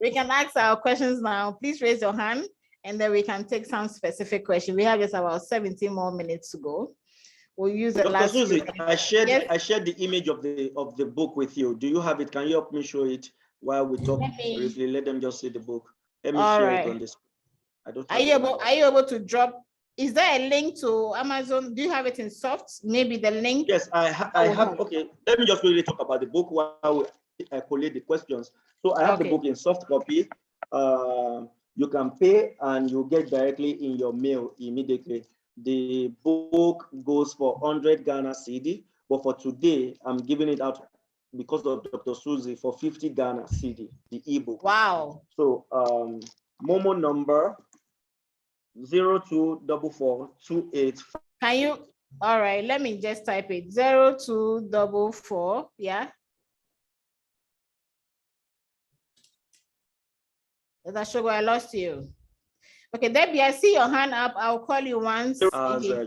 We can ask our questions now. Please raise your hand and then we can take some specific questions. We have just about 17 more minutes to go. We'll use the last. Suzy, I shared the image of the book with you. Do you have it? Can you help me show it while we talk briefly? Let them just see the book. Let me share it on this. I don't. Are you able to drop? Is there a link to Amazon? Do you have it in soft? Maybe the link. Yes, I have. Okay, let me just really talk about the book while I collate the questions. So I have the book in soft copy. You can pay and you get directly in your mail immediately. The book goes for 100 Ghana CD, but for today, I'm giving it out because of Dr. Suzy for 50 Ghana CD, the ebook. Wow. So Momo number 024428. Can you? All right, let me just type it. 0244. Yeah. That's Shogo, I lost you. Okay, Debbie, I see your hand up. I'll call you once.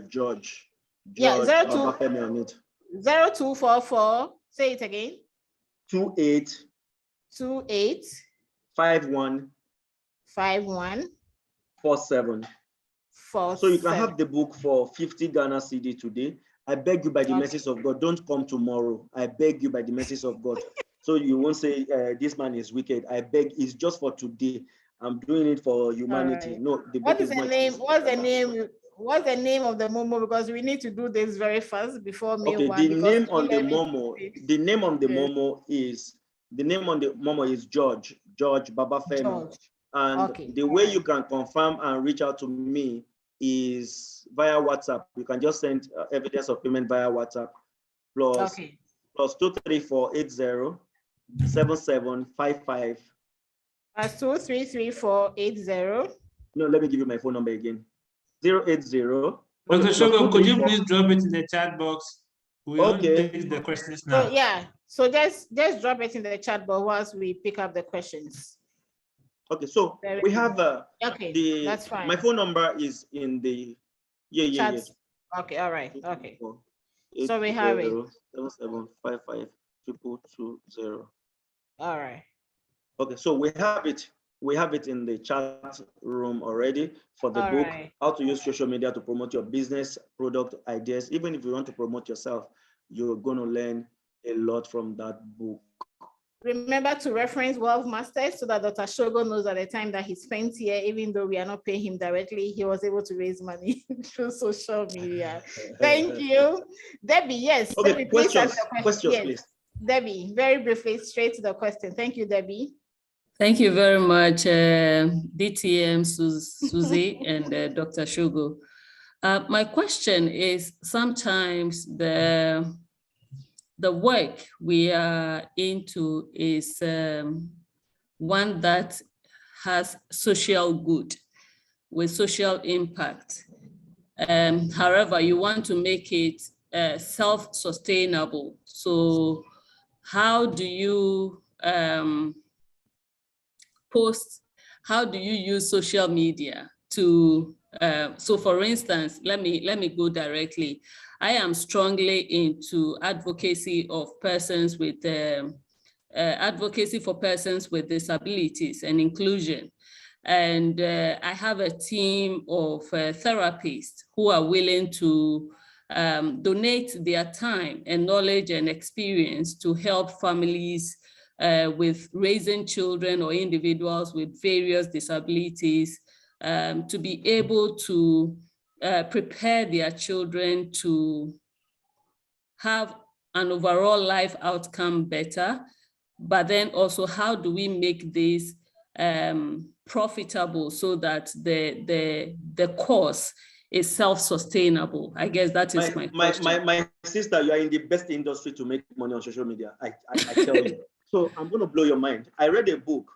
George. Yeah, 0244. Say it again. 28 51 47. So you can have the book for 50 Ghana CD today. I beg you by the message of God, don't come tomorrow. I beg you by the message of God. So you won't say this man is wicked. I beg, it's just for today. I'm doing it for humanity. Right. No, the book what is the name? What's the name? What's the name of the Momo? Because we need to do this very fast before May Okay, 1. the name on the Momo, the name on the Momo is George Babafemi. George. And Okay. the way you can confirm and reach out to me is via WhatsApp. You can just send evidence of payment via WhatsApp plus 23480 7755. Plus 233-480. No, let me give you my phone number again. 080. Dr. Shogo, could you please drop it in the chat box? We will take the questions now. So yeah, so just drop it in the chat box whilst we pick up the questions. Okay, so we have that's fine. My phone number is in the chat. Okay, all right. Okay. So we have it. 77552220. All right. Okay, so we have it. We have it in the chat room already for the book, How to Use Social Media to Promote Your Business, Product Ideas. Even if you want to promote yourself, you're going to learn a lot from that book. Remember to reference WealthMasters so that Dr. Shogo knows at the time that he spent here, even though we are not paying him directly, he was able to raise money through social media. Thank you. Debbie, yes. Okay, Debbie, questions, yes. please. Debbie, very briefly, straight to the question. Thank you, Debbie. Thank you very much, DTM, Suzy, and Dr. Shogo. My question is, sometimes the work we are into is one that has social good with social impact. However, you want to make it self-sustainable. So how do you how do you use social media to, so for instance, let me go directly. I am strongly into advocacy of persons with, advocacy for persons with disabilities and inclusion. And I have a team of therapists who are willing to donate their time and knowledge and experience to help families with raising children or individuals with various disabilities to be able to prepare their children to have an overall life outcome better, but then also how do we make this profitable so that the course is self-sustainable? I guess that is my question. My sister, you are in the best industry to make money on social media, I tell you. So I'm going to blow your mind. I read a book,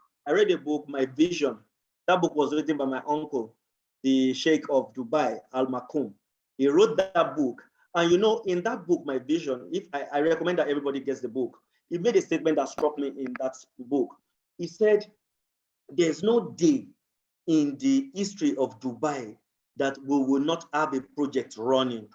My Vision. That book was written by my uncle, the Sheikh of Dubai, Al Maktoum. He wrote that book. And you know, in that book, My Vision, if I recommend that everybody gets the book. He made a statement that struck me in that book. He said, there's no day in the history of Dubai that we will not have a project running.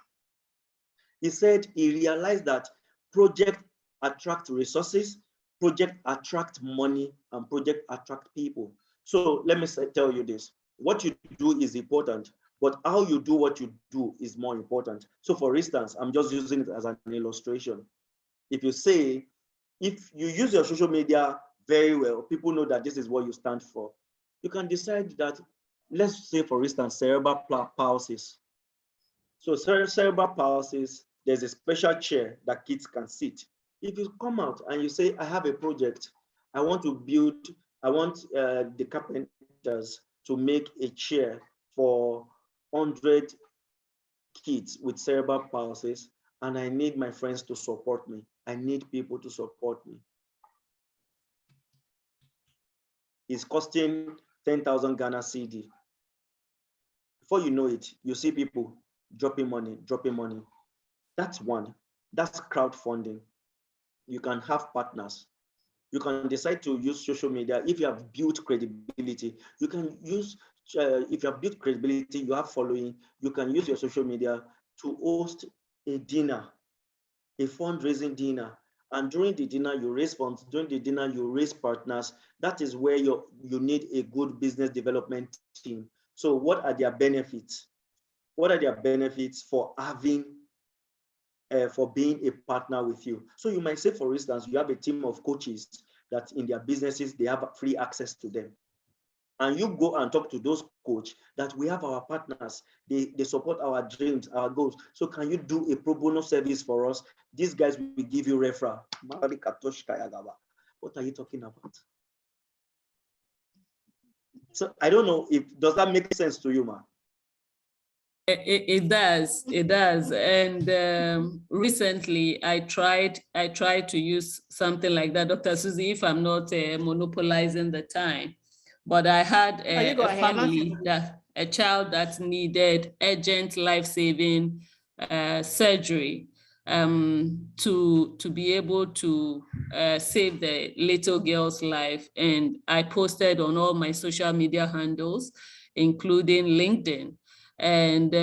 He said he realized that projects attract resources, project attract money, and project attract people. So let me tell you this. What you do is important, but how you do what you do is more important. So for instance, I'm just using it as an illustration. If you use your social media very well, people know that this is what you stand for. You can decide that, let's say for instance, cerebral palsies. So cerebral palsies, there's a special chair that kids can sit. If you come out and you say, I have a project, I want the carpenters to make a chair for 100 kids with cerebral palsies, and I need my friends to support me. I need people to support me. It's costing 10,000 Ghana CD. Before you know it, you see people dropping money. That's one. That's crowdfunding. You can have partners. You can decide to use social media. If you have built credibility, you can use, if you have built credibility, you have following, you can use your social media to host a dinner, a fundraising dinner. And during the dinner, you raise funds. During the dinner, you raise partners. That is where you need a good business development team. So what are their benefits? What are their benefits for having, for being a partner with you? So you might say, for instance, you have a team of coaches that in their businesses, they have free access to them. and you go and talk to those coach that we have our partners, they support our dreams, our goals. So can you do a pro bono service for us? These guys will give you referral. What are you talking about? So I don't know does that make sense to you, ma? It does, and recently I tried to use something like that, Dr. Suzy, if I'm not monopolizing the time, but I had a family, a child that needed urgent life-saving surgery to be able to save the little girl's life, and I posted on all my social media handles, including LinkedIn. And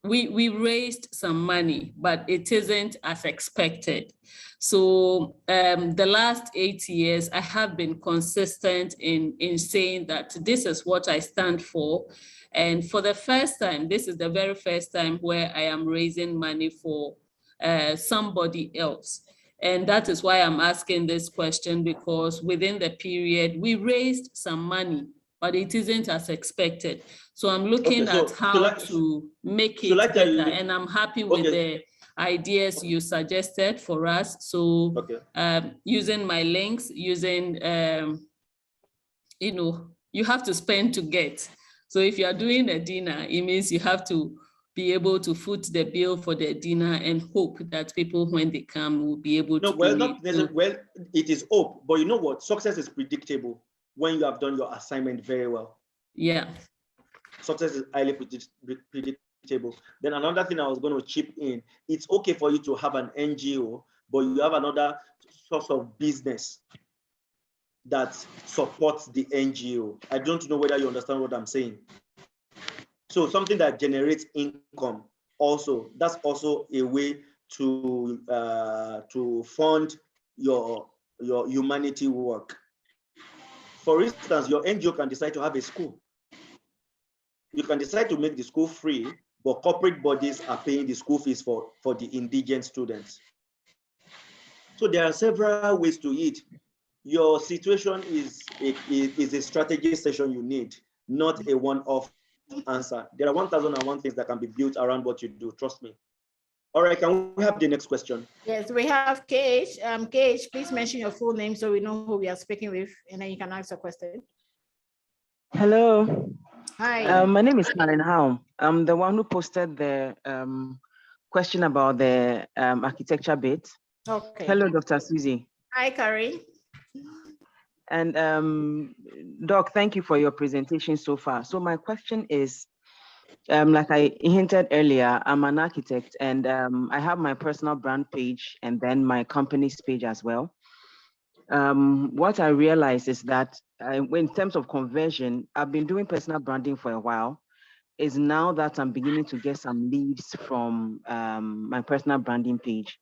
we raised some money, but it isn't as expected. So the last 8 years, I have been consistent in saying that this is what I stand for. And for the first time, this is the very first time where I am raising money for somebody else. And that is why I'm asking this question, because within the period, we raised some money, but it isn't as expected. So I'm looking at how to make it better, and I'm happy with the ideas you suggested for us. So using my links, using, you have to spend to get. So if you are doing a dinner, it means you have to be able to foot the bill for the dinner and hope that people, when they come, will be able to do it. Well, it is hope, but you know what? Success is predictable when you have done your assignment very well. Yeah. Success is highly predictable. Then another thing I was going to chip in, it's okay for you to have an NGO, but you have another source of business that supports the NGO. I don't know whether you understand what I'm saying. So something that generates income also, that's also a way to fund your humanity work. For instance, your NGO can decide to have a school. You can decide to make the school free, but corporate bodies are paying the school fees for the indigent students. So there are several ways to it. Your situation is a strategy session you need, not a one-off answer. There are 1,001 things that can be built around what you do, trust me. All right, can we have the next question? Yes, we have KH. KH, please mention your full name so we know who we are speaking with, and then you can ask a question. Hello. Hi. My name is Karen Howe. I'm the one who posted the question about the architecture bit. Okay. Hello, Dr. Suzy. Hi, Karen. And Doc, thank you for your presentation so far. So my question is, like I hinted earlier, I'm an architect, and I have my personal brand page and then my company's page as well. What I realized is that in terms of conversion, I've been doing personal branding for a while. Is now that I'm beginning to get some leads from my personal branding page.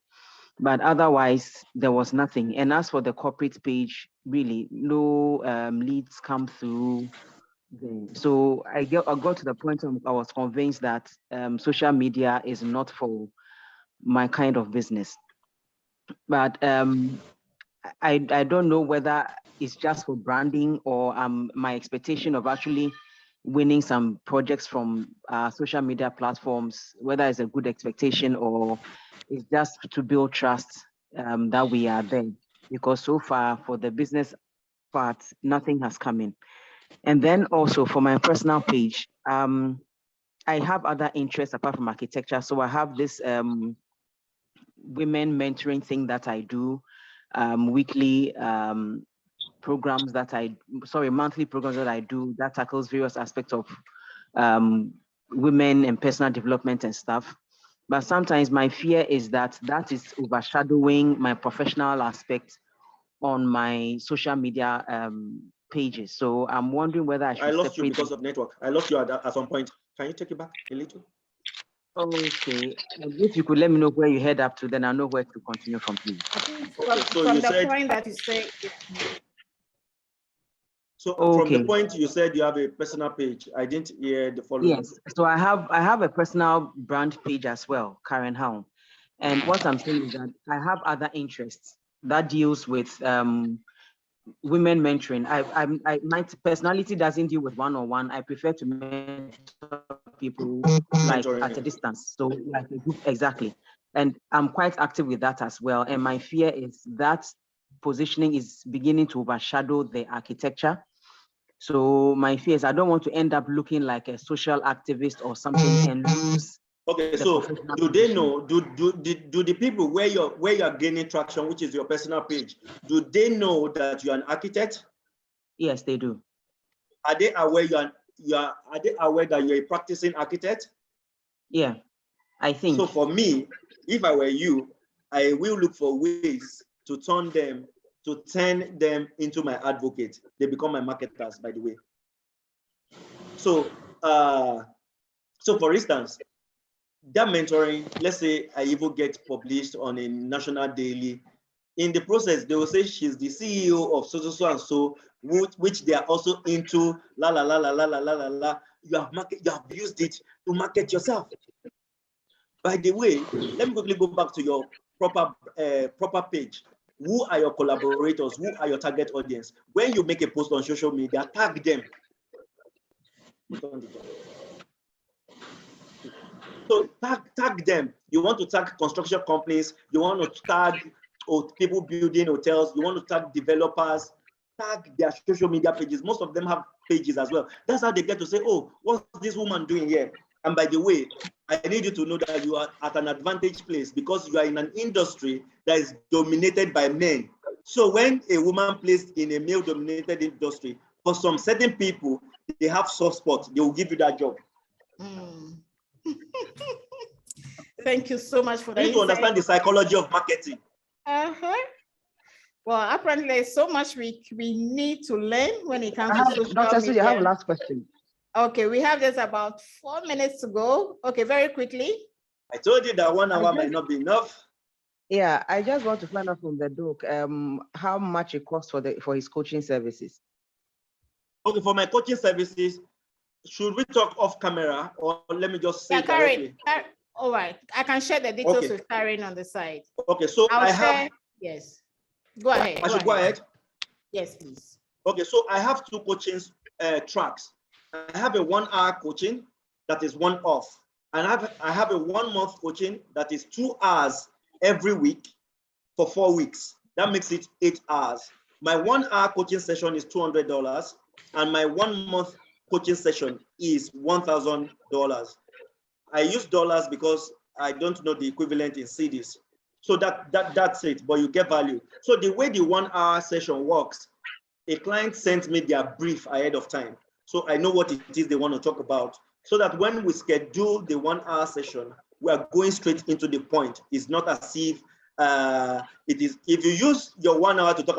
But otherwise, there was nothing. And as for the corporate page, really, no leads come through there. So I got to the point where I was convinced that social media is not for my kind of business. But I don't know whether it's just for branding or my expectation of actually winning some projects from social media platforms, whether it's a good expectation or it's just to build trust that we are there. Because so far for the business part, nothing has come in. And then also for my personal page, I have other interests apart from architecture. So I have this women mentoring thing that I do, weekly programs that monthly programs that I do that tackles various aspects of women and personal development and stuff. But sometimes my fear is that is overshadowing my professional aspect on my social media pages. So I'm wondering whether I should I lost you because of network. I lost you at some point. Can you take it back a little? Okay. If you could let me know where you head up to, then I know where to continue from here. Okay, so from you the said, point that you say. So from the point you said you have a personal page, I didn't hear the following. Yes, so I have a personal brand page as well, Karen Howe. And what I'm saying is that I have other interests that deals with women mentoring. My personality doesn't deal with one-on-one. I prefer to mentor people like at a distance. So like a group, exactly. And I'm quite active with that as well. And my fear is that positioning is beginning to overshadow the architecture. So my fear is I don't want to end up looking like a social activist or something and lose. Okay, so do they know, do the people where you're gaining traction, which is your personal page, do they know that you're an architect? Yes, they do. Are they aware are they aware that you're a practicing architect? Yeah, I think. So for me, if I were you, I will look for ways to turn them into my advocate. They become my marketers, by the way. So so for instance, that mentoring, let's say I even get published on a national daily. In the process, they will say she's the CEO of so and so, which they are also into la la la la la la la la la. You have used it to market yourself. By the way, let me quickly go back to your proper page. Who are your collaborators? Who are your target audience? When you make a post on social media, tag them. So tag them. You want to tag construction companies. You want to tag people building hotels. You want to tag developers. Tag their social media pages. Most of them have pages as well. That's how they get to say, oh, what's this woman doing here? And by the way, I need you to know that you are at an advantage place because you are in an industry that is dominated by men. So when a woman placed in a male-dominated industry, for some certain people, they have soft spots. They will give you that job. Thank you so much for that. You need to understand the psychology of marketing. Well, apparently there's so much we need to learn when it comes to social Dr. Suzy, media. I have a last question. Okay, we have just about 4 minutes to go. Okay, very quickly. I told you that 1 hour might not be enough. Yeah, I just want to find out from the doc how much it costs for his coaching services. Okay, for my coaching services, should we talk off camera or let me just say directly? Karen, all right, I can share the details with Karen on the side. Okay, so yes. Go ahead. Go ahead. Yes, please. Okay, so I have two coaching tracks. I have a 1 hour coaching that is one off. And I have a 1 month coaching that is 2 hours every week for 4 weeks. That makes it 8 hours. My 1 hour coaching session is $200 and my 1 month coaching session is $1,000. I use dollars because I don't know the equivalent in cedis. So that's it, but you get value. So the way the 1 hour session works, a client sent me their brief ahead of time. So I know what it is they want to talk about. So that when we schedule the 1 hour session, we are going straight into the point. It's not as if it is, if you use your 1 hour to talk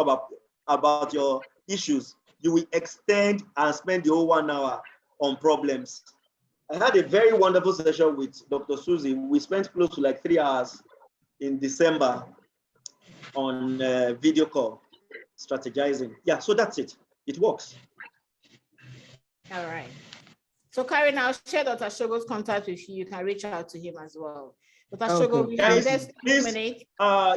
about your issues, you will extend and spend the whole 1 hour on problems. I had a very wonderful session with Dr. Suzy. We spent close to like 3 hours in December on video call, strategizing. Yeah, so that's it. It works. All right. So Karen, I'll share Dr. Shogo's contact with you. You can reach out to him as well. Dr. Shogo, we have just 2 minutes.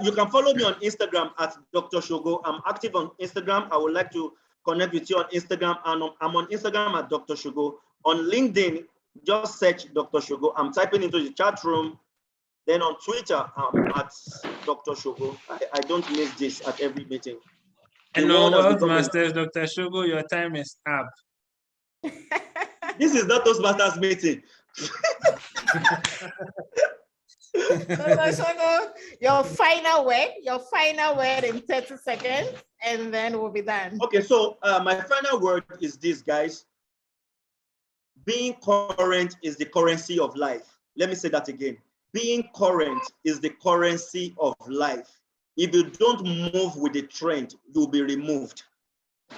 You can follow me on Instagram at Dr. Shogo. I'm active on Instagram. I would like to connect with you on Instagram. And I'm on Instagram at Dr. Shogo. On LinkedIn, just search Dr. Shogo. I'm typing into the chat room. Then on Twitter, I'm at Dr. Shogo. I don't miss this at every meeting. Hello, WealthMasters, Dr. Shogo, your time is up. This is not Toastmasters meeting. Dr. Shogo, your final word in 30 seconds, and then we'll be done. Okay, so my final word is this, guys. Being current is the currency of life. Let me say that again. Being current is the currency of life. If you don't move with the trend, you'll be removed.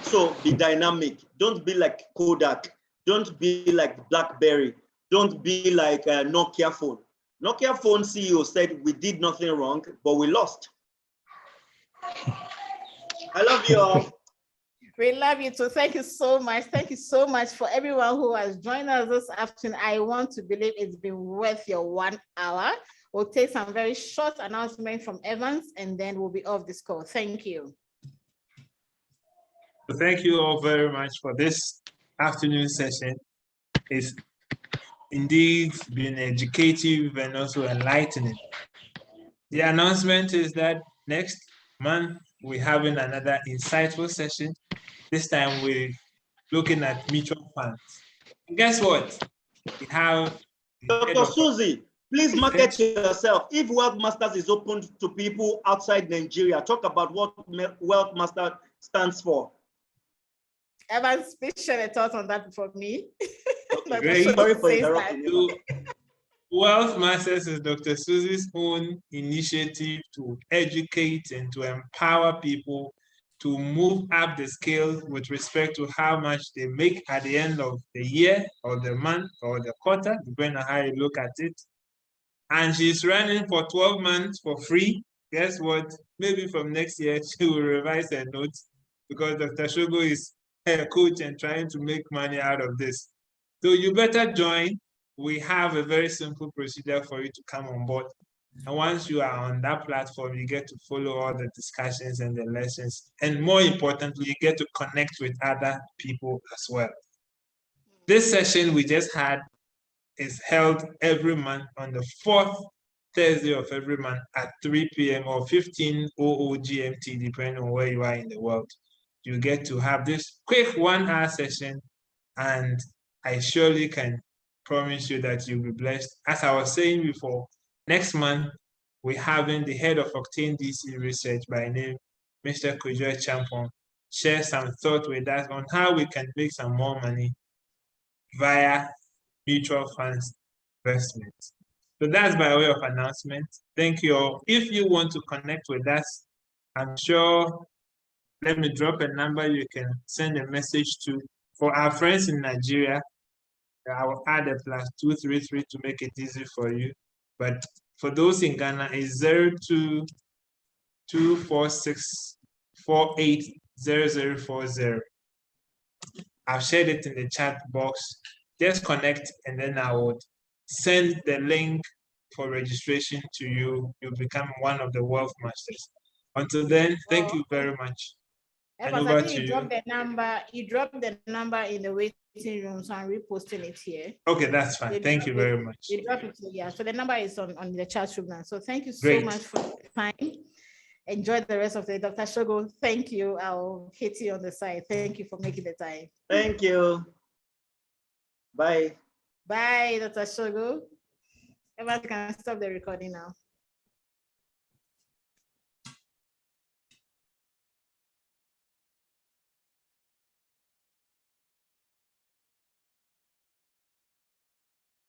So be dynamic. Don't be like Kodak. Don't be like BlackBerry. Don't be like Nokia phone. Nokia phone CEO said we did nothing wrong, but we lost. I love you all. We love you too. Thank you so much. Thank you so much for everyone who has joined us this afternoon. I want to believe it's been worth your 1 hour. We'll take some very short announcement from Evans, and then we'll be off this call. Thank you. So thank you all very much for this afternoon session. It's indeed been educative and also enlightening. The announcement is that next month we're having another insightful session. This time we're looking at mutual funds. And guess what? We have Dr. Suzy, please market yourself. If WealthMasters is open to people outside Nigeria, talk about what WealthMaster stands for. Evans, please share a thought on that for me. Okay, great. Sorry for interrupting you. WealthMasters is Dr. Suzy's own initiative to educate and to empower people to move up the scale with respect to how much they make at the end of the year or the month or the quarter, depending on how you look at it. And she's running for 12 months for free. Guess what? Maybe from next year, she will revise her notes because Dr. Shogo is her coach and trying to make money out of this. So you better join. We have a very simple procedure for you to come on board. And once you are on that platform, you get to follow all the discussions and the lessons. And more importantly, you get to connect with other people as well. This session we just had is held every month on the 4th Thursday of every month at 3 p.m. or 15:00 GMT, depending on where you are in the world. You get to have this quick 1-hour session, and I surely can promise you that you'll be blessed. As I was saying before, next month, we're having the head of Octane DC Research by name, Mr. Kojo Champon, share some thought with us on how we can make some more money via mutual funds investment. So that's by way of announcement. Thank you all. If you want to connect with us, I'm sure, let me drop a number you can send a message to. For our friends in Nigeria, I will add a +233 to make it easy for you. But for those in Ghana, it's 022464800040. I've shared it in the chat box. Just connect and then I would send the link for registration to you. You'll become one of the WealthMasters. Until then, thank you very much. And over to you. You dropped the number in the waiting room, so I'm reposting it here. Okay, that's fine. Thank you very much. You dropped it, yeah. So the number is on the chat room now. So thank you so much for your time. Enjoy the rest of the day. Dr. Shogo, thank you. I'll hit you on the side. Thank you for making the time. Thank you. Bye. Bye, Dr. Shogo. Everyone can stop the recording now.